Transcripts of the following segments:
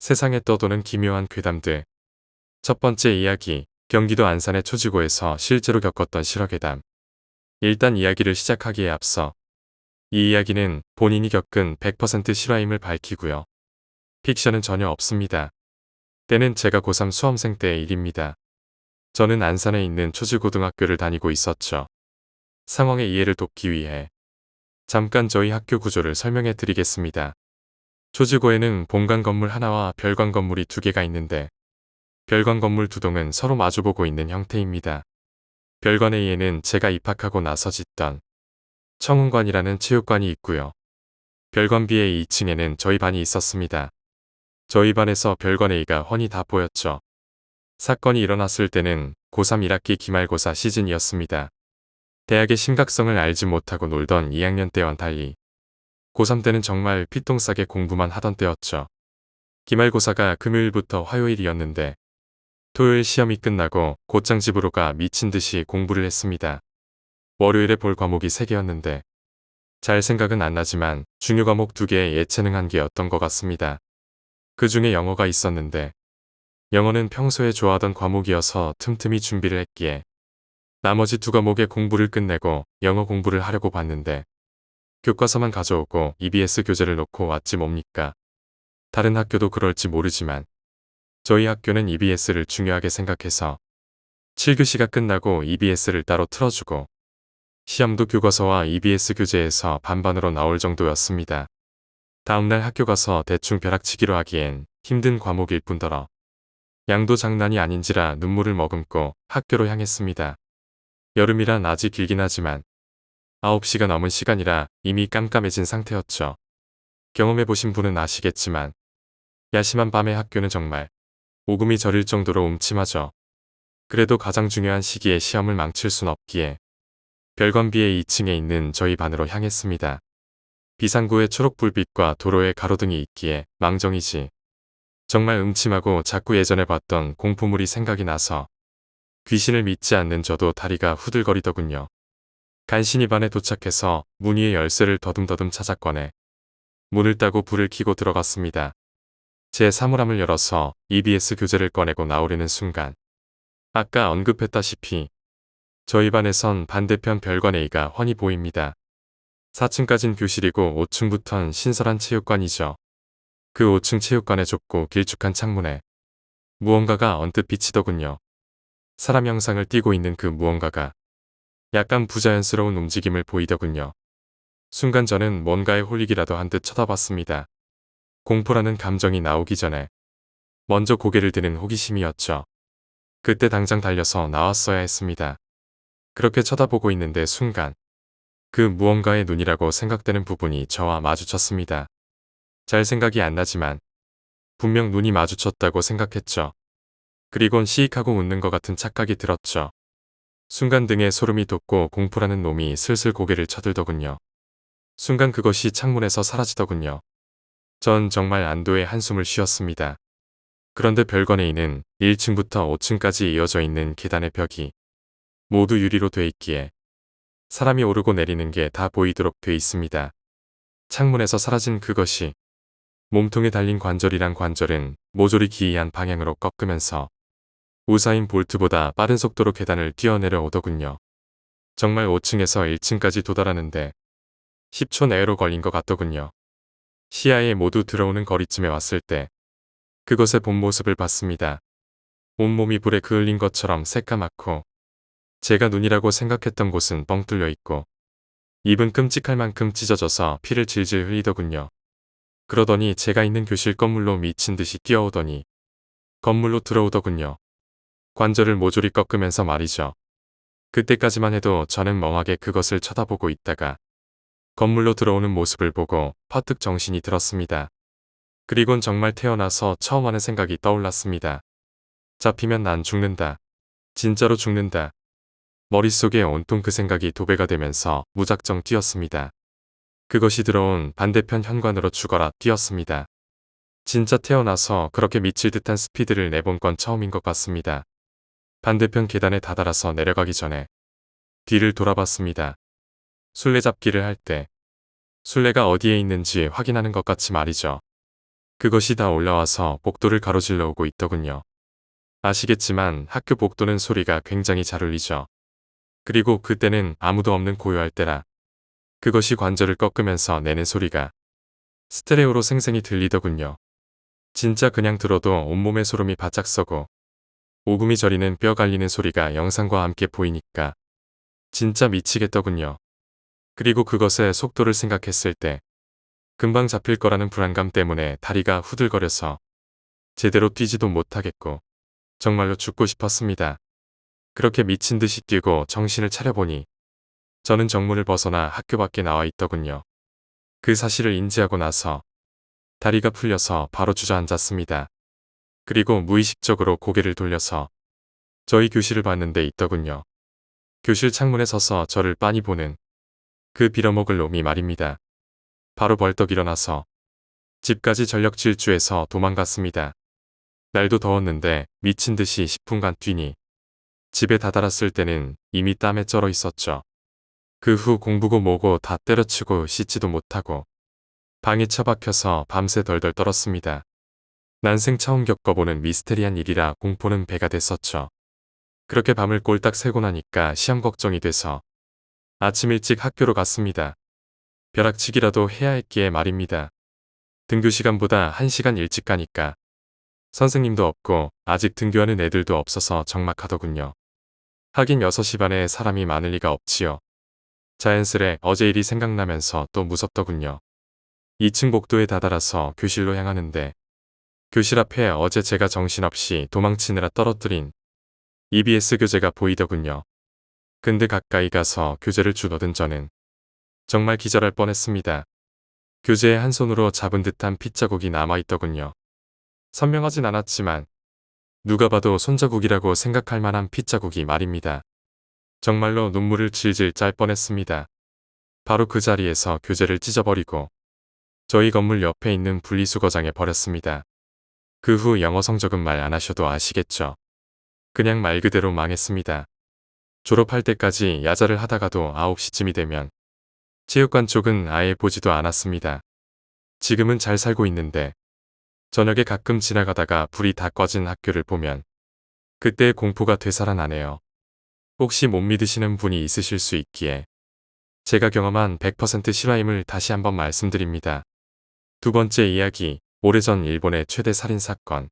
세상에 떠도는 기묘한 괴담들. 첫 번째 이야기, 경기도 안산의 초지고에서 실제로 겪었던 실화괴담. 일단 이야기를 시작하기에 앞서 이 이야기는 본인이 겪은 100% 실화임을 밝히고요. 픽션은 전혀 없습니다. 때는 제가 고3 수험생 때의 일입니다. 저는 안산에 있는 초지고등학교를 다니고 있었죠. 상황의 이해를 돕기 위해 잠깐 저희 학교 구조를 설명해 드리겠습니다. 초지고에는 본관 건물 하나와 별관 건물이 두 개가 있는데 별관 건물 두 동은 서로 마주보고 있는 형태입니다. 별관 A에는 제가 입학하고 나서 짓던 청운관이라는 체육관이 있고요. 별관 B의 2층에는 저희 반이 있었습니다. 저희 반에서 별관 A가 훤히 다 보였죠. 사건이 일어났을 때는 고3 1학기 기말고사 시즌이었습니다. 대학의 심각성을 알지 못하고 놀던 2학년 때와는 달리 고3 때는 정말 피똥싸게 공부만 하던 때였죠. 기말고사가 금요일부터 화요일이었는데 토요일 시험이 끝나고 곧장 집으로 가 미친 듯이 공부를 했습니다. 월요일에 볼 과목이 3개였는데 잘 생각은 안 나지만 중요 과목 2개에 예체능한 게 었던 것 같습니다. 그 중에 영어가 있었는데 영어는 평소에 좋아하던 과목이어서 틈틈이 준비를 했기에 나머지 2과목의 공부를 끝내고 영어 공부를 하려고 봤는데 교과서만 가져오고 EBS 교재를 놓고 왔지 뭡니까. 다른 학교도 그럴지 모르지만 저희 학교는 EBS를 중요하게 생각해서 7교시가 끝나고 EBS를 따로 틀어주고 시험도 교과서와 EBS 교재에서 반반으로 나올 정도였습니다. 다음날 학교 가서 대충 벼락치기로 하기엔 힘든 과목일 뿐더러 양도 장난이 아닌지라 눈물을 머금고 학교로 향했습니다. 여름이라 낮이 길긴 하지만 9시가 넘은 시간이라 이미 깜깜해진 상태였죠. 경험해보신 분은 아시겠지만 야심한 밤의 학교는 정말 오금이 저릴 정도로 음침하죠. 그래도 가장 중요한 시기에 시험을 망칠 순 없기에 별관비의 2층에 있는 저희 반으로 향했습니다. 비상구에 초록불빛과 도로에 가로등이 있기에 망정이지. 정말 음침하고 자꾸 예전에 봤던 공포물이 생각이 나서 귀신을 믿지 않는 저도 다리가 후들거리더군요. 간신히 반에 도착해서 문 위에 열쇠를 더듬더듬 찾아 꺼내 문을 따고 불을 켜고 들어갔습니다. 제 사물함을 열어서 EBS 교재를 꺼내고 나오려는 순간 아까 언급했다시피 저희 반에선 반대편 별관 A가 훤히 보입니다. 4층까진 교실이고 5층부턴 신설한 체육관이죠. 그 5층 체육관의 좁고 길쭉한 창문에 무언가가 언뜻 비치더군요. 사람 형상을 띠고 있는 그 무언가가 약간 부자연스러운 움직임을 보이더군요. 순간 저는 뭔가에 홀리기라도 한 듯 쳐다봤습니다. 공포라는 감정이 나오기 전에 먼저 고개를 드는 호기심이었죠. 그때 당장 달려서 나왔어야 했습니다. 그렇게 쳐다보고 있는데 순간 그 무언가의 눈이라고 생각되는 부분이 저와 마주쳤습니다. 잘 생각이 안 나지만 분명 눈이 마주쳤다고 생각했죠. 그리곤 시익하고 웃는 것 같은 착각이 들었죠. 순간 등에 소름이 돋고 공포라는 놈이 슬슬 고개를 쳐들더군요. 순간 그것이 창문에서 사라지더군요. 전 정말 안도의 한숨을 쉬었습니다. 그런데 별관에 있는 1층부터 5층까지 이어져 있는 계단의 벽이 모두 유리로 돼 있기에 사람이 오르고 내리는 게 다 보이도록 돼 있습니다. 창문에서 사라진 그것이 몸통에 달린 관절이란 관절은 모조리 기이한 방향으로 꺾으면서 우사인 볼트보다 빠른 속도로 계단을 뛰어내려 오더군요. 정말 5층에서 1층까지 도달하는데 10초 내외로 걸린 것 같더군요. 시야에 모두 들어오는 거리쯤에 왔을 때 그것의 본 모습을 봤습니다. 온몸이 불에 그을린 것처럼 새까맣고 제가 눈이라고 생각했던 곳은 뻥 뚫려 있고 입은 끔찍할 만큼 찢어져서 피를 질질 흘리더군요. 그러더니 제가 있는 교실 건물로 미친 듯이 뛰어오더니 건물로 들어오더군요. 관절을 모조리 꺾으면서 말이죠. 그때까지만 해도 저는 멍하게 그것을 쳐다보고 있다가 건물로 들어오는 모습을 보고 퍼뜩 정신이 들었습니다. 그리곤 정말 태어나서 처음 하는 생각이 떠올랐습니다. 잡히면 난 죽는다. 진짜로 죽는다. 머릿속에 온통 그 생각이 도배가 되면서 무작정 뛰었습니다. 그것이 들어온 반대편 현관으로 죽어라 뛰었습니다. 진짜 태어나서 그렇게 미칠 듯한 스피드를 내본 건 처음인 것 같습니다. 반대편 계단에 다다라서 내려가기 전에 뒤를 돌아봤습니다. 술래잡기를 할 때 술래가 어디에 있는지 확인하는 것 같이 말이죠. 그것이 다 올라와서 복도를 가로질러 오고 있더군요. 아시겠지만 학교 복도는 소리가 굉장히 잘 울리죠. 그리고 그때는 아무도 없는 고요할 때라 그것이 관절을 꺾으면서 내는 소리가 스테레오로 생생히 들리더군요. 진짜 그냥 들어도 온몸에 소름이 바짝 서고 오금이 저리는 뼈 갈리는 소리가 영상과 함께 보이니까 진짜 미치겠더군요. 그리고 그것의 속도를 생각했을 때 금방 잡힐 거라는 불안감 때문에 다리가 후들거려서 제대로 뛰지도 못하겠고 정말로 죽고 싶었습니다. 그렇게 미친 듯이 뛰고 정신을 차려보니 저는 정문을 벗어나 학교 밖에 나와 있더군요. 그 사실을 인지하고 나서 다리가 풀려서 바로 주저앉았습니다. 그리고 무의식적으로 고개를 돌려서 저희 교실을 봤는데 있더군요. 교실 창문에 서서 저를 빤히 보는 그 빌어먹을 놈이 말입니다. 바로 벌떡 일어나서 집까지 전력 질주해서 도망갔습니다. 날도 더웠는데 미친 듯이 10분간 뛰니 집에 다다랐을 때는 이미 땀에 쩔어 있었죠. 그 후 공부고 뭐고 다 때려치고 씻지도 못하고 방에 처박혀서 밤새 덜덜 떨었습니다. 난생 처음 겪어보는 미스테리한 일이라 공포는 배가 됐었죠. 그렇게 밤을 꼴딱 새고 나니까 시험 걱정이 돼서 아침 일찍 학교로 갔습니다. 벼락치기라도 해야 했기에 말입니다. 등교 시간보다 1시간 일찍 가니까 선생님도 없고 아직 등교하는 애들도 없어서 적막하더군요. 하긴 6시 반에 사람이 많을 리가 없지요. 자연스레 어제 일이 생각나면서 또 무섭더군요. 2층 복도에 다다라서 교실로 향하는데 교실 앞에 어제 제가 정신없이 도망치느라 떨어뜨린 EBS 교재가 보이더군요. 근데 가까이 가서 교재를 주워든 저는 정말 기절할 뻔했습니다. 교재에 한 손으로 잡은 듯한 핏자국이 남아있더군요. 선명하진 않았지만 누가 봐도 손자국이라고 생각할 만한 핏자국이 말입니다. 정말로 눈물을 질질 짤 뻔했습니다. 바로 그 자리에서 교재를 찢어버리고 저희 건물 옆에 있는 분리수거장에 버렸습니다. 그 후 영어 성적은 말 안 하셔도 아시겠죠. 그냥 말 그대로 망했습니다. 졸업할 때까지 야자를 하다가도 9시쯤이 되면 체육관 쪽은 아예 보지도 않았습니다. 지금은 잘 살고 있는데 저녁에 가끔 지나가다가 불이 다 꺼진 학교를 보면 그때의 공포가 되살아나네요. 혹시 못 믿으시는 분이 있으실 수 있기에 제가 경험한 100% 실화임을 다시 한번 말씀드립니다. 두 번째 이야기, 오래전 일본의 최대 살인사건.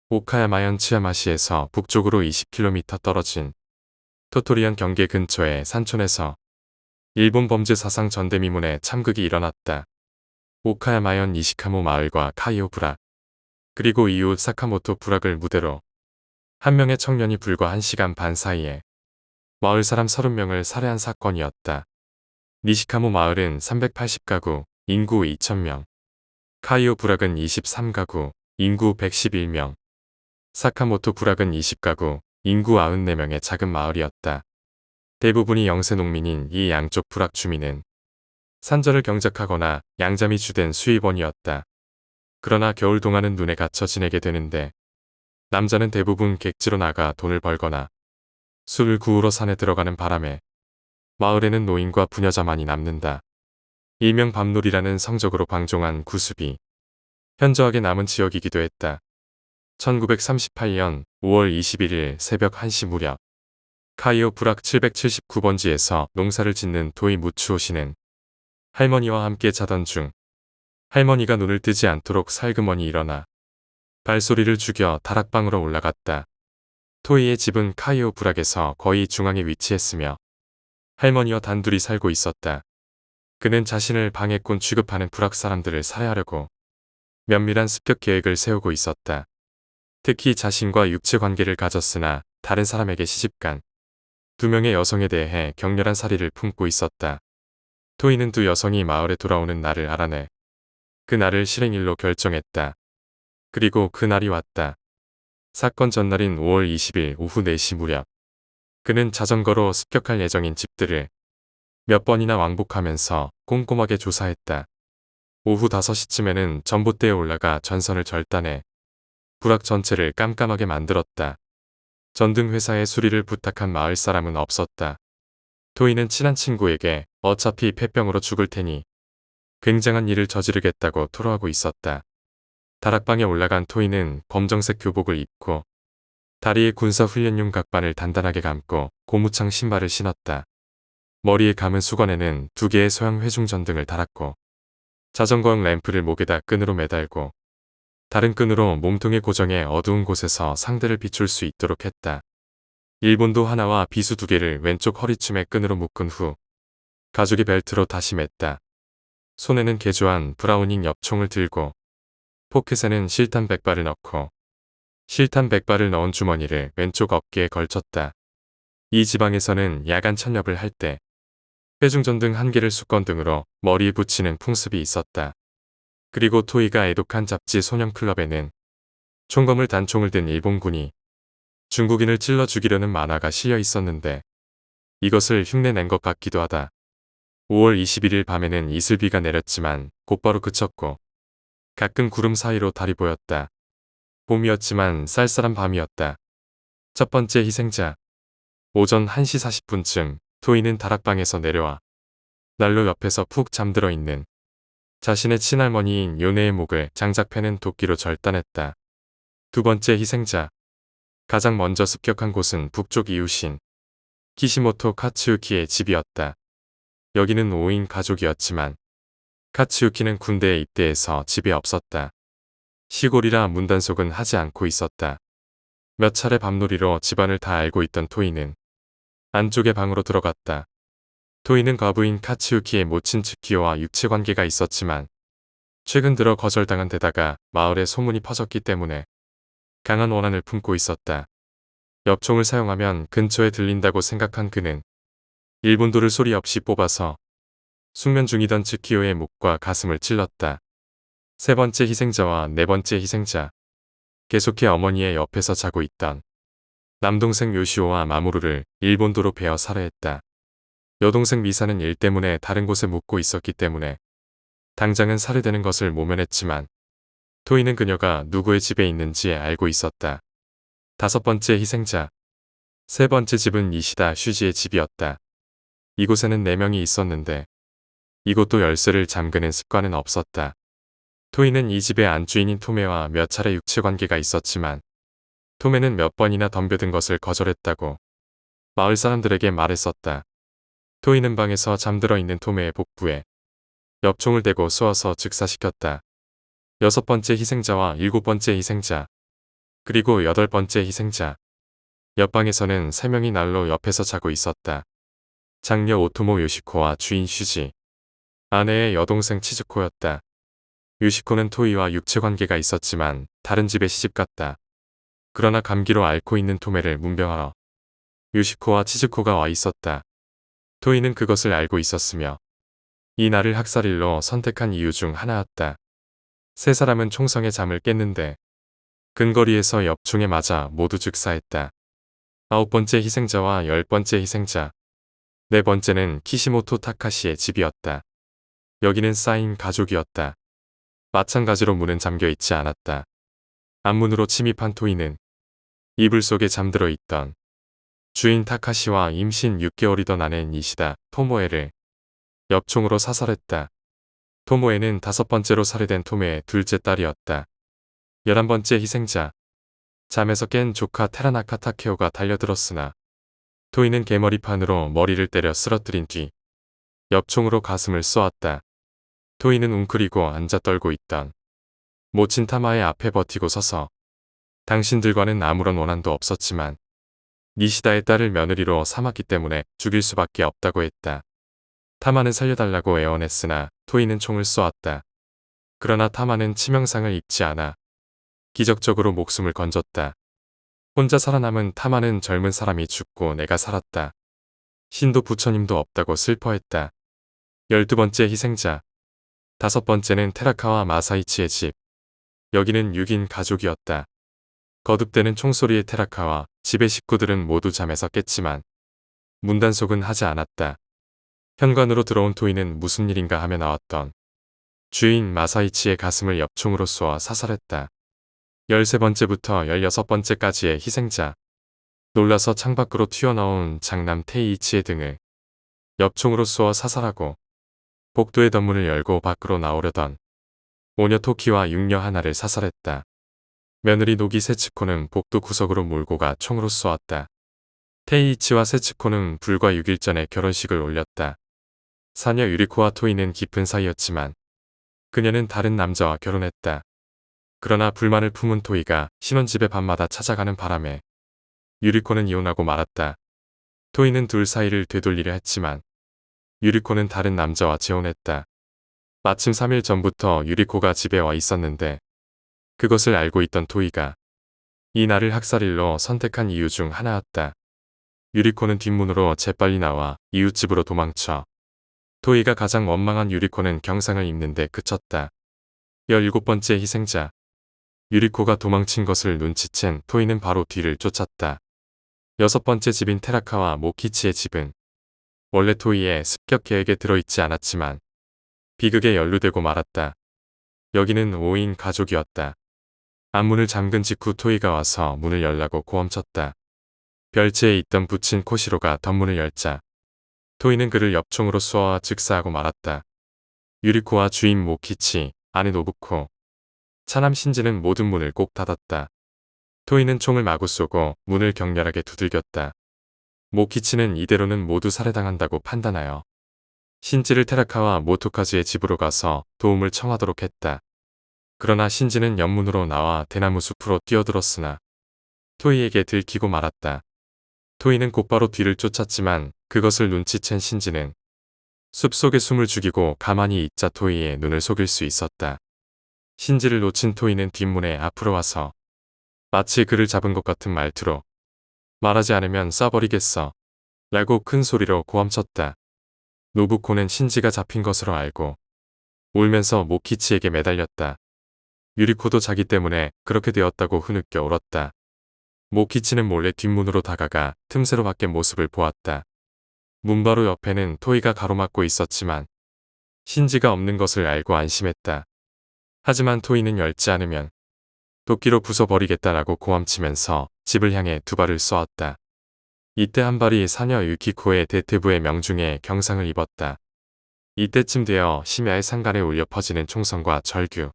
오카야마현 츠야마시에서 북쪽으로 20km 떨어진 토토리현 경계 근처의 산촌에서 일본 범죄 사상 전대미문의 참극이 일어났다. 오카야마현 이시카모 마을과 카이오 부락, 그리고 이웃 사카모토 부락을 무대로 한 명의 청년이 불과 1시간 반 사이에 마을 사람 30명을 살해한 사건이었다. 니시카모 마을은 380가구, 인구 2000명. 카이오 부락은 23가구, 인구 111명. 사카모토 부락은 20가구, 인구 94명의 작은 마을이었다. 대부분이 영세 농민인 이 양쪽 부락 주민은 산전을 경작하거나 양잠이 주된 수입원이었다. 그러나 겨울 동안은 눈에 갇혀 지내게 되는데 남자는 대부분 객지로 나가 돈을 벌거나 술을 구우러 산에 들어가는 바람에 마을에는 노인과 부녀자만이 남는다. 일명 밤놀이라는 성적으로 방종한 구습이 현저하게 남은 지역이기도 했다. 1938년 5월 21일 새벽 1시 무렵 카이오 부락 779번지에서 농사를 짓는 도이 무츠오 씨는 할머니와 함께 자던 중 할머니가 눈을 뜨지 않도록 살그머니 일어나 발소리를 죽여 다락방으로 올라갔다. 토이의 집은 카이오 부락에서 거의 중앙에 위치했으며 할머니와 단둘이 살고 있었다. 그는 자신을 방해꾼 취급하는 부락 사람들을 살해하려고 면밀한 습격 계획을 세우고 있었다. 특히 자신과 육체 관계를 가졌으나 다른 사람에게 시집간 2명의 여성에 대해 격렬한 살의를 품고 있었다. 토이는 두 여성이 마을에 돌아오는 날을 알아내 그 날을 실행일로 결정했다. 그리고 그 날이 왔다. 사건 전날인 5월 20일 오후 4시 무렵 그는 자전거로 습격할 예정인 집들을 몇 번이나 왕복하면서 꼼꼼하게 조사했다. 오후 5시쯤에는 전봇대에 올라가 전선을 절단해 부락 전체를 깜깜하게 만들었다. 전등 회사에 수리를 부탁한 마을 사람은 없었다. 토이는 친한 친구에게 어차피 폐병으로 죽을 테니 굉장한 일을 저지르겠다고 토로하고 있었다. 다락방에 올라간 토이는 검정색 교복을 입고 다리에 군사훈련용 각반을 단단하게 감고 고무창 신발을 신었다. 머리에 감은 수건에는 2개의 소형 회중전등을 달았고 자전거용 램프를 목에다 끈으로 매달고 다른 끈으로 몸통에 고정해 어두운 곳에서 상대를 비출 수 있도록 했다. 일본도 하나와 비수 2개를 왼쪽 허리춤에 끈으로 묶은 후 가죽의 벨트로 다시 맸다. 손에는 개조한 브라우닝 엽총을 들고 포켓에는 실탄 100발을 넣고 실탄 100발을 넣은 주머니를 왼쪽 어깨에 걸쳤다. 이 지방에서는 야간 찬렵을 할 때 회중전등 1개를 수건 등으로 머리에 붙이는 풍습이 있었다. 그리고 토이가 애독한 잡지 소년클럽에는 총검을 단총을 든 일본군이 중국인을 찔러 죽이려는 만화가 실려 있었는데 이것을 흉내낸 것 같기도 하다. 5월 21일 밤에는 이슬비가 내렸지만 곧바로 그쳤고 가끔 구름 사이로 달이 보였다. 봄이었지만 쌀쌀한 밤이었다. 첫 번째 희생자. 오전 1시 40분쯤 토이는 다락방에서 내려와 난로 옆에서 푹 잠들어 있는 자신의 친할머니인 요네의 목을 장작 패는 도끼로 절단했다. 두 번째 희생자. 가장 먼저 습격한 곳은 북쪽 이웃인 키시모토 카츠유키의 집이었다. 여기는 5인 가족이었지만 카츠유키는 군대에 입대해서 집에 없었다. 시골이라 문단속은 하지 않고 있었다. 몇 차례 밤놀이로 집안을 다 알고 있던 토이는 안쪽의 방으로 들어갔다. 토이는 과부인 카츠유키의 모친 츠키오와 육체관계가 있었지만 최근 들어 거절당한 데다가 마을에 소문이 퍼졌기 때문에 강한 원한을 품고 있었다. 엽총을 사용하면 근처에 들린다고 생각한 그는 일본도를 소리 없이 뽑아서 숙면 중이던 츠키오의 목과 가슴을 찔렀다. 세 번째 희생자와 네 번째 희생자. 계속해 어머니의 옆에서 자고 있던 남동생 요시오와 마모루를 일본도로 베어 살해했다. 여동생 미사는 일 때문에 다른 곳에 묵고 있었기 때문에 당장은 살해되는 것을 모면했지만 토이는 그녀가 누구의 집에 있는지 알고 있었다. 다섯 번째 희생자. 세 번째 집은 이시다 슈지의 집이었다. 이곳에는 4명이 있었는데 이곳도 열쇠를 잠그는 습관은 없었다. 토이는 이 집의 안주인인 토메와 몇 차례 육체관계가 있었지만 토메는 몇 번이나 덤벼든 것을 거절했다고 마을 사람들에게 말했었다. 토이는 방에서 잠들어 있는 토메의 복부에 엽총을 대고 쏘아서 즉사시켰다. 여섯 번째 희생자와 일곱 번째 희생자, 그리고 여덟 번째 희생자. 옆방에서는 3명이 난로 옆에서 자고 있었다. 장녀 오토모 요시코와 주인 슈지, 아내의 여동생 치즈코였다. 요시코는 토이와 육체관계가 있었지만 다른 집에 시집갔다. 그러나 감기로 앓고 있는 토메를 문병하러 요시코와 치즈코가 와 있었다. 토이는 그것을 알고 있었으며 이 날을 학살일로 선택한 이유 중 하나였다. 세 사람은 총성에 잠을 깼는데 근거리에서 엽총에 맞아 모두 즉사했다. 아홉 번째 희생자와 열 번째 희생자. 네 번째는 키시모토 타카시의 집이었다. 여기는 쌓인 가족이었다. 마찬가지로 문은 잠겨 있지 않았다. 앞문으로 침입한 토이는 이불 속에 잠들어 있던 주인 타카시와 임신 6개월이던 아내 니시다 토모에를 엽총으로 사살했다. 토모에는 5번째로 살해된 토메의 둘째 딸이었다. 11번째 희생자. 잠에서 깬 조카 테라나카 타케오가 달려들었으나 토이는 개머리판으로 머리를 때려 쓰러뜨린 뒤 엽총으로 가슴을 쏘았다. 토이는 웅크리고 앉아 떨고 있던 모친 타마의 앞에 버티고 서서 당신들과는 아무런 원한도 없었지만 니시다의 딸을 며느리로 삼았기 때문에 죽일 수밖에 없다고 했다. 타마는 살려달라고 애원했으나 토이는 총을 쏘았다. 그러나 타마는 치명상을 입지 않아 기적적으로 목숨을 건졌다. 혼자 살아남은 타마는 젊은 사람이 죽고 내가 살았다. 신도 부처님도 없다고 슬퍼했다. 12번째 희생자. 5번째는 테라카와 마사이치의 집. 여기는 6인 가족이었다. 거듭되는 총소리의 테라카와 집의 식구들은 모두 잠에서 깼지만 문단속은 하지 않았다. 현관으로 들어온 토이는 무슨 일인가 하며 나왔던 주인 마사이치의 가슴을 엽총으로 쏘아 사살했다. 13번째부터 16번째까지의 희생자. 놀라서 창밖으로 튀어나온 장남 테이이치의 등을 엽총으로 쏘아 사살하고 복도의 덧문을 열고 밖으로 나오려던 오녀 토키와 육녀 하나를 사살했다. 며느리 노기 세츠코는 복도 구석으로 몰고 가 총으로 쏘았다. 테이이치와 세츠코는 불과 6일 전에 결혼식을 올렸다. 사녀 유리코와 토이는 깊은 사이였지만 그녀는 다른 남자와 결혼했다. 그러나 불만을 품은 토이가 신혼집에 밤마다 찾아가는 바람에 유리코는 이혼하고 말았다. 토이는 둘 사이를 되돌리려 했지만 유리코는 다른 남자와 재혼했다. 마침 3일 전부터 유리코가 집에 와 있었는데 그것을 알고 있던 토이가 이 날을 학살일로 선택한 이유 중 하나였다. 유리코는 뒷문으로 재빨리 나와 이웃집으로 도망쳐 토이가 가장 원망한 유리코는 경상을 입는데 그쳤다. 17번째 희생자. 유리코가 도망친 것을 눈치챈 토이는 바로 뒤를 쫓았다. 6번째 집인 테라카와 모키치의 집은 원래 토이의 습격 계획에 들어있지 않았지만 비극에 연루되고 말았다. 여기는 5인 가족이었다. 앞문을 잠근 직후 토이가 와서 문을 열라고 고함쳤다. 별채에 있던 부친 코시로가 덧문을 열자 토이는 그를 엽총으로 쏘아 즉사하고 말았다. 유리코와 주인 모키치, 아내 노부코, 차남 신지는 모든 문을 꼭 닫았다. 토이는 총을 마구 쏘고 문을 격렬하게 두들겼다. 모키치는 이대로는 모두 살해당한다고 판단하여 신지를 테라카와 모토카즈의 집으로 가서 도움을 청하도록 했다. 그러나 신지는 옆문으로 나와 대나무 숲으로 뛰어들었으나 토이에게 들키고 말았다. 토이는 곧바로 뒤를 쫓았지만 그것을 눈치챈 신지는 숲속에 숨을 죽이고 가만히 있자 토이의 눈을 속일 수 있었다. 신지를 놓친 토이는 뒷문에 앞으로 와서 마치 그를 잡은 것 같은 말투로 말하지 않으면 쏴버리겠어 라고 큰 소리로 고함쳤다. 노부코는 신지가 잡힌 것으로 알고 울면서 모키치에게 매달렸다. 유리코도 자기 때문에 그렇게 되었다고 흐느껴 울었다. 모키치는 몰래 뒷문으로 다가가 틈새로 밖의 모습을 보았다. 문 바로 옆에는 토이가 가로막고 있었지만 신지가 없는 것을 알고 안심했다. 하지만 토이는 열지 않으면 도끼로 부숴버리겠다라고 고함치면서 집을 향해 두 발을 쏘았다. 이때 한 발이 사녀 유키코의 대퇴부의 명중에 경상을 입었다. 이때쯤 되어 심야의 상간에 울려 퍼지는 총성과 절규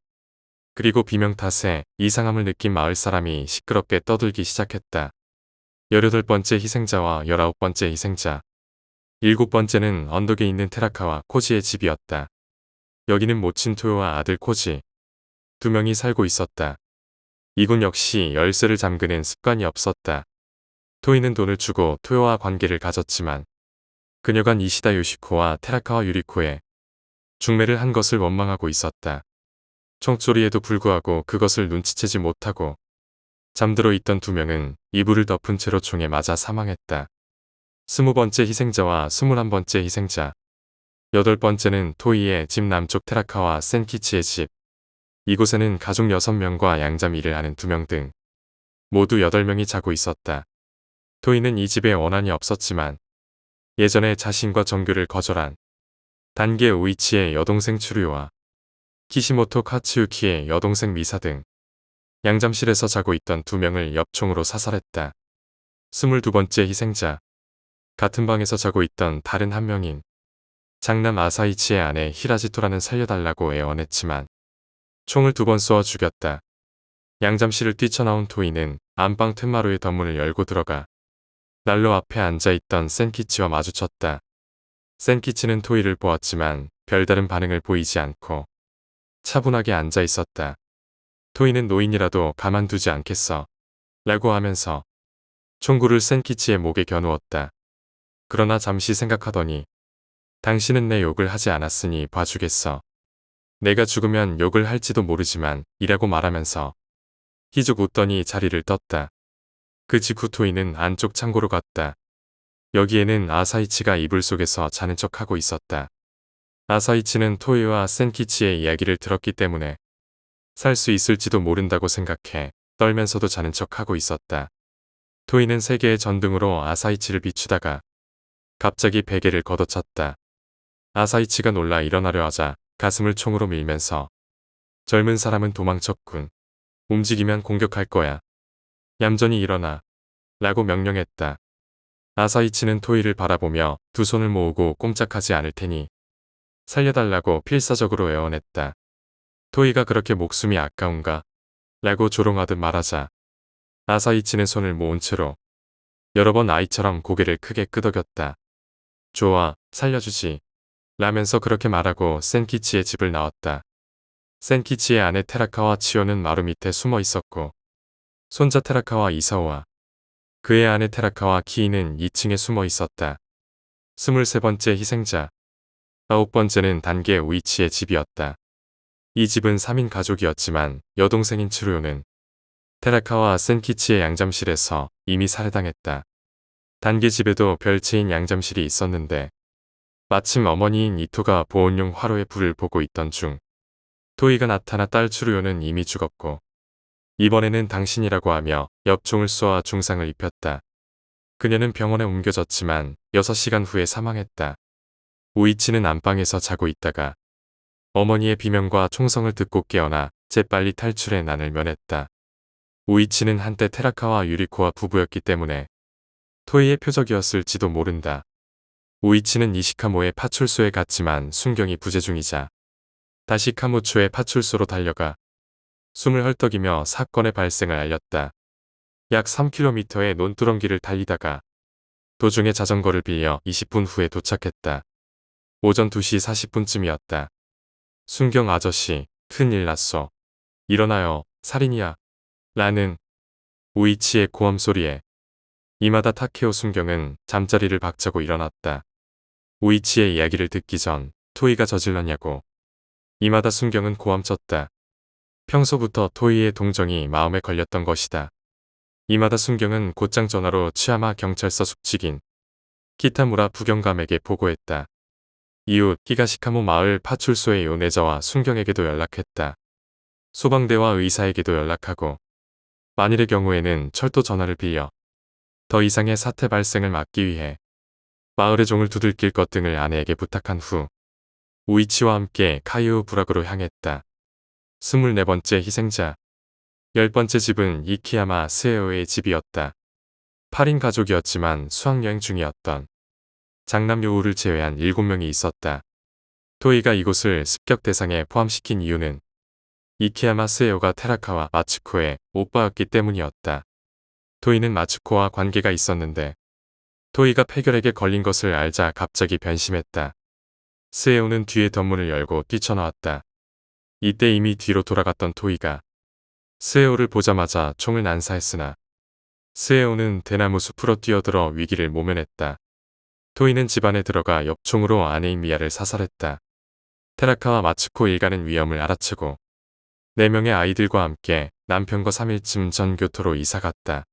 그리고 비명 탓에 이상함을 느낀 마을 사람이 시끄럽게 떠들기 시작했다. 18번째 희생자와 19번째 희생자 7번째는 언덕에 있는 테라카와 코지의 집이었다. 여기는 모친 토요와 아들 코지 두 명이 살고 있었다. 이곳 역시 열쇠를 잠그는 습관이 없었다. 토이는 돈을 주고 토요와 관계를 가졌지만 그녀가 니시다 요시코와 테라카와 유리코에 중매를 한 것을 원망하고 있었다. 총소리에도 불구하고 그것을 눈치채지 못하고 잠들어 있던 두 명은 이불을 덮은 채로 총에 맞아 사망했다. 20번째 희생자와 21번째 희생자 8번째는 토이의 집 남쪽 테라카와 센키치의 집 이곳에는 가족 6명과 양잠 일을 하는 2명 등 모두 8명이 자고 있었다. 토이는 이 집에 원한이 없었지만 예전에 자신과 정교를 거절한 단계 우이치의 여동생 추류와 키시모토 카츠유키의 여동생 미사 등 양잠실에서 자고 있던 2명을 엽총으로 사살했다. 22번째 희생자 같은 방에서 자고 있던 다른 한 명인 장남 아사이치의 아내 히라지토라는 살려달라고 애원했지만 총을 2번 쏘아 죽였다. 양잠실을 뛰쳐나온 토이는 안방 툇마루의 덧문을 열고 들어가 난로 앞에 앉아있던 센키치와 마주쳤다. 센키치는 토이를 보았지만 별다른 반응을 보이지 않고 차분하게 앉아 있었다. 토이는 노인이라도 가만두지 않겠어 라고 하면서 총구를 센키치의 목에 겨누었다. 그러나 잠시 생각하더니 당신은 내 욕을 하지 않았으니 봐주겠어. 내가 죽으면 욕을 할지도 모르지만 이라고 말하면서 희죽 웃더니 자리를 떴다. 그 직후 토이는 안쪽 창고로 갔다. 여기에는 아사이치가 이불 속에서 자는 척하고 있었다. 아사이치는 토이와 센키치의 이야기를 들었기 때문에 살 수 있을지도 모른다고 생각해 떨면서도 자는 척하고 있었다. 토이는 3개의 전등으로 아사이치를 비추다가 갑자기 베개를 걷어찼다. 아사이치가 놀라 일어나려 하자 가슴을 총으로 밀면서 젊은 사람은 도망쳤군. 움직이면 공격할 거야. 얌전히 일어나 라고 명령했다. 아사이치는 토이를 바라보며 두 손을 모으고 꼼짝하지 않을 테니 살려달라고 필사적으로 애원했다. 토이가 그렇게 목숨이 아까운가? 라고 조롱하듯 말하자 아사이치는 손을 모은 채로 여러 번 아이처럼 고개를 크게 끄덕였다. 좋아, 살려주지. 라면서 그렇게 말하고 센키치의 집을 나왔다. 센키치의 아내 테라카와 치오는 마루 밑에 숨어 있었고 손자 테라카와 이사오와 그의 아내 테라카와 키이는 2층에 숨어 있었다. 23번째 희생자, 9번째는 단계 우이치의 집이었다. 이 집은 3인 가족이었지만 여동생인 츠루요는 테라카와 센키치의 양잠실에서 이미 살해당했다. 단계 집에도 별채인 양잠실이 있었는데 마침 어머니인 이토가 보온용 화로에 불을 보고 있던 중 토이가 나타나 딸 츠루요는 이미 죽었고 이번에는 당신이라고 하며 엽총을 쏘아 중상을 입혔다. 그녀는 병원에 옮겨졌지만 6시간 후에 사망했다. 우이치는 안방에서 자고 있다가 어머니의 비명과 총성을 듣고 깨어나 재빨리 탈출해 난을 면했다. 우이치는 한때 테라카와 유리코와 부부였기 때문에 토이의 표적이었을지도 모른다. 우이치는 이시카모의 파출소에 갔지만 순경이 부재 중이자 다시 카무초의 파출소로 달려가 숨을 헐떡이며 사건의 발생을 알렸다. 약 3km의 논두렁길을 달리다가 도중에 자전거를 빌려 20분 후에 도착했다. 오전 2시 40분쯤이었다. 순경 아저씨, 큰일 났어. 일어나요, 살인이야. 라는 우이치의 고함 소리에 이마다 타케오 순경은 잠자리를 박차고 일어났다. 우이치의 이야기를 듣기 전 토이가 저질렀냐고. 이마다 순경은 고함쳤다. 평소부터 토이의 동정이 마음에 걸렸던 것이다. 이마다 순경은 곧장 전화로 치야마 경찰서 숙직인 키타무라 부경감에게 보고했다. 이웃 히가시카모 마을 파출소의 요네자와 순경에게도 연락했다. 소방대와 의사에게도 연락하고 만일의 경우에는 철도 전화를 빌려 더 이상의 사태 발생을 막기 위해 마을의 종을 두들길 것 등을 아내에게 부탁한 후 우이치와 함께 카이우 부락으로 향했다. 24번째 희생자, 10번째 집은 이키야마 스에오의 집이었다. 8인 가족이었지만 수학여행 중이었던 장남 요우를 제외한 7명이 있었다. 토이가 이곳을 습격 대상에 포함시킨 이유는 이키야마 스에오가 테라카와 마츠코의 오빠였기 때문이었다. 토이는 마츠코와 관계가 있었는데 토이가 폐결핵에 걸린 것을 알자 갑자기 변심했다. 스에오는 뒤에 덧문을 열고 뛰쳐나왔다. 이때 이미 뒤로 돌아갔던 토이가 스에오를 보자마자 총을 난사했으나 스에오는 대나무 숲으로 뛰어들어 위기를 모면했다. 토이는 집안에 들어가 엽총으로 아내인 미야를 사살했다. 테라카와 마츠코 일가는 위험을 알아채고 4명의 아이들과 함께 남편과 3일쯤 전 교토로 이사갔다.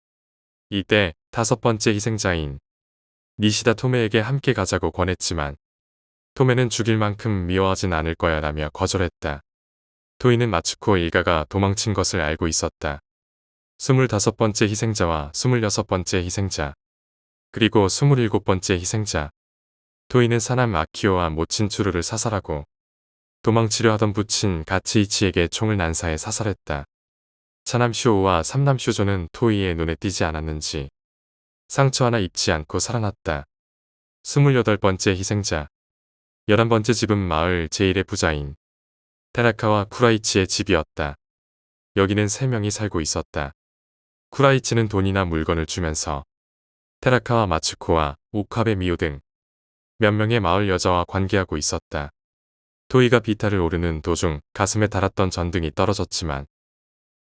이때 5번째 희생자인 니시다 토메에게 함께 가자고 권했지만 토메는 죽일 만큼 미워하진 않을 거야 라며 거절했다. 토이는 마츠코 일가가 도망친 것을 알고 있었다. 25번째 희생자와 26번째 희생자, 그리고 27번째 희생자. 토이는 사남 아키오와 모친 츠루를 사살하고 도망치려 하던 부친 가츠이치에게 총을 난사해 사살했다. 차남 쇼우와 삼남 쇼조는 토이의 눈에 띄지 않았는지 상처 하나 입지 않고 살아났다. 28번째 희생자, 11번째 집은 마을 제1의 부자인 테라카와 쿠라이치의 집이었다. 여기는 3명이 살고 있었다. 쿠라이치는 돈이나 물건을 주면서 테라카와 마츠코와 오카베 미오 등 몇 명의 마을 여자와 관계하고 있었다. 토이가 비탈을 오르는 도중 가슴에 달았던 전등이 떨어졌지만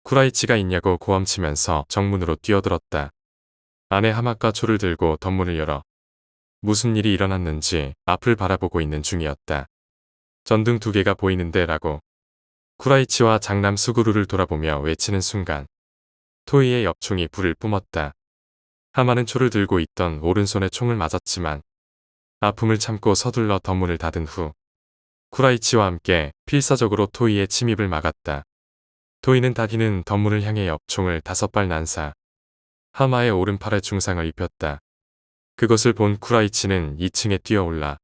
쿠라이치가 있냐고 고함치면서 정문으로 뛰어들었다. 아내 하마카 초를 들고 덧문을 열어 무슨 일이 일어났는지 앞을 바라보고 있는 중이었다. 전등 2개가 보이는데 라고 쿠라이치와 장남 수구루를 돌아보며 외치는 순간 토이의 엽총이 불을 뿜었다. 하마는 초를 들고 있던 오른손에 총을 맞았지만 아픔을 참고 서둘러 덧문을 닫은 후 쿠라이치와 함께 필사적으로 토이의 침입을 막았다. 토이는 다기는 덧문을 향해 엽총을 5발 난사, 하마의 오른팔에 중상을 입혔다. 그것을 본 쿠라이치는 2층에 뛰어올라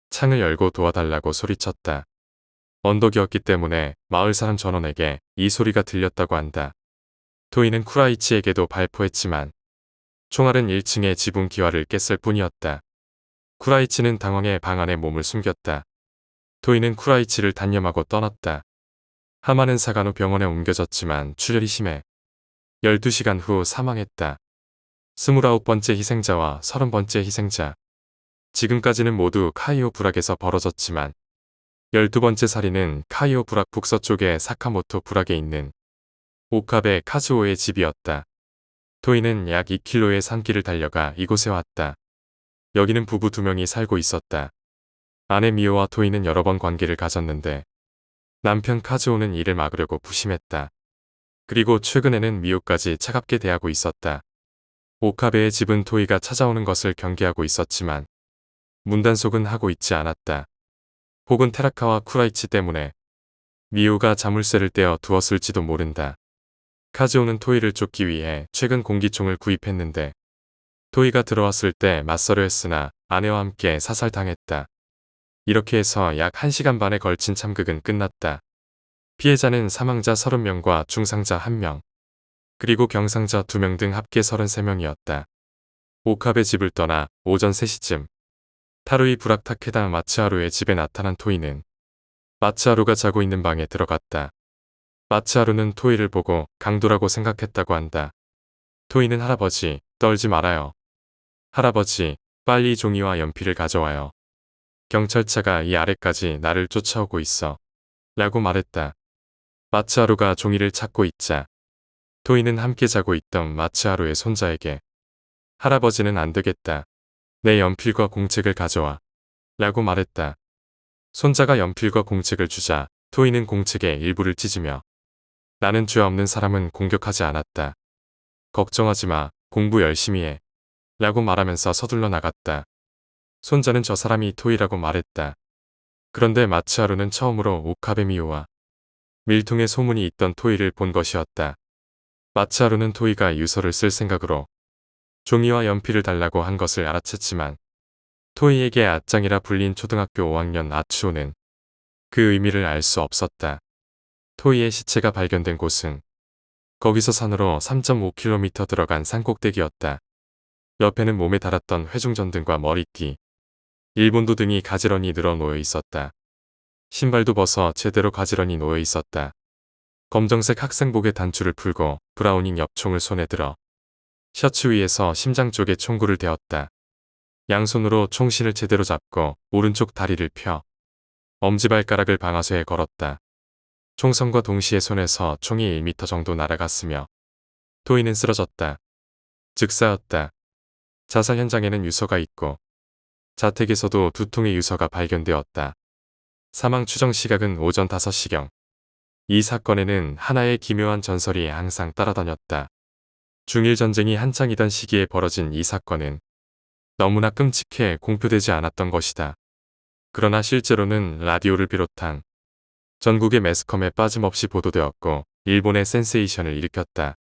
창을 열고 도와달라고 소리쳤다. 언덕이었기 때문에 마을 사람 전원에게 이 소리가 들렸다고 한다. 토이는 쿠라이치에게도 발포했지만 총알은 1층의 지붕 기와를 깼을 뿐이었다. 쿠라이치는 당황해 방 안에 몸을 숨겼다. 토이는 쿠라이치를 단념하고 떠났다. 하마는 사간 후 병원에 옮겨졌지만 출혈이 심해 12시간 후 사망했다. 29번째 희생자와 30번째 희생자. 지금까지는 모두 카이오 부락에서 벌어졌지만 12번째 살인은 카이오 부락 북서쪽의 사카모토 부락에 있는 오카베 카즈오의 집이었다. 토이는 약 2km의 산길을 달려가 이곳에 왔다. 여기는 부부 2명이 살고 있었다. 아내 미오와 토이는 여러 번 관계를 가졌는데 남편 카즈오는 이를 막으려고 부심했다. 그리고 최근에는 미오까지 차갑게 대하고 있었다. 오카베의 집은 토이가 찾아오는 것을 경계하고 있었지만 문단속은 하고 있지 않았다. 혹은 테라카와 쿠라이치 때문에 미오가 자물쇠를 떼어 두었을지도 모른다. 카즈오는 토이를 쫓기 위해 최근 공기총을 구입했는데 토이가 들어왔을 때 맞서려 했으나 아내와 함께 사살당했다. 이렇게 해서 약 1시간 반에 걸친 참극은 끝났다. 피해자는 사망자 30명과 중상자 1명, 그리고 경상자 2명 등 합계 33명이었다. 오카베 집을 떠나 오전 3시쯤 타루이 부락 타케다 마츠하루의 집에 나타난 토이는 마츠하루가 자고 있는 방에 들어갔다. 마츠하루는 토이를 보고 강도라고 생각했다고 한다. 토이는 할아버지, 떨지 말아요. 할아버지, 빨리 종이와 연필을 가져와요. 경찰차가 이 아래까지 나를 쫓아오고 있어. 라고 말했다. 마츠하루가 종이를 찾고 있자 토이는 함께 자고 있던 마츠하루의 손자에게 할아버지는 안 되겠다. 내 연필과 공책을 가져와. 라고 말했다. 손자가 연필과 공책을 주자 토이는 공책의 일부를 찢으며 나는 죄 없는 사람은 공격하지 않았다. 걱정하지 마. 공부 열심히 해. 라고 말하면서 서둘러 나갔다. 손자는 저 사람이 토이라고 말했다. 그런데 마츠하루는 처음으로 오카베 미오와 밀통에 소문이 있던 토이를 본 것이었다. 마츠하루는 토이가 유서를 쓸 생각으로 종이와 연필을 달라고 한 것을 알아챘지만 토이에게 아짱이라 불린 초등학교 5학년 아츠오는 그 의미를 알 수 없었다. 토이의 시체가 발견된 곳은 거기서 산으로 3.5km 들어간 산꼭대기였다. 옆에는 몸에 달았던 회중전등과 머리띠, 일본도 등이 가지런히 늘어 놓여 있었다. 신발도 벗어 제대로 가지런히 놓여 있었다. 검정색 학생복의 단추를 풀고 브라우닝 엽총을 손에 들어 셔츠 위에서 심장 쪽에 총구를 대었다. 양손으로 총신을 제대로 잡고 오른쪽 다리를 펴 엄지발가락을 방아쇠에 걸었다. 총성과 동시에 손에서 총이 1m 정도 날아갔으며 토이는 쓰러졌다. 즉사였다. 자살 현장에는 유서가 있고 자택에서도 2통의 유서가 발견되었다. 사망 추정 시각은 오전 5시경. 이 사건에는 하나의 기묘한 전설이 항상 따라다녔다. 중일전쟁이 한창이던 시기에 벌어진 이 사건은 너무나 끔찍해 공표되지 않았던 것이다. 그러나 실제로는 라디오를 비롯한 전국의 매스컴에 빠짐없이 보도되었고 일본의 센세이션을 일으켰다.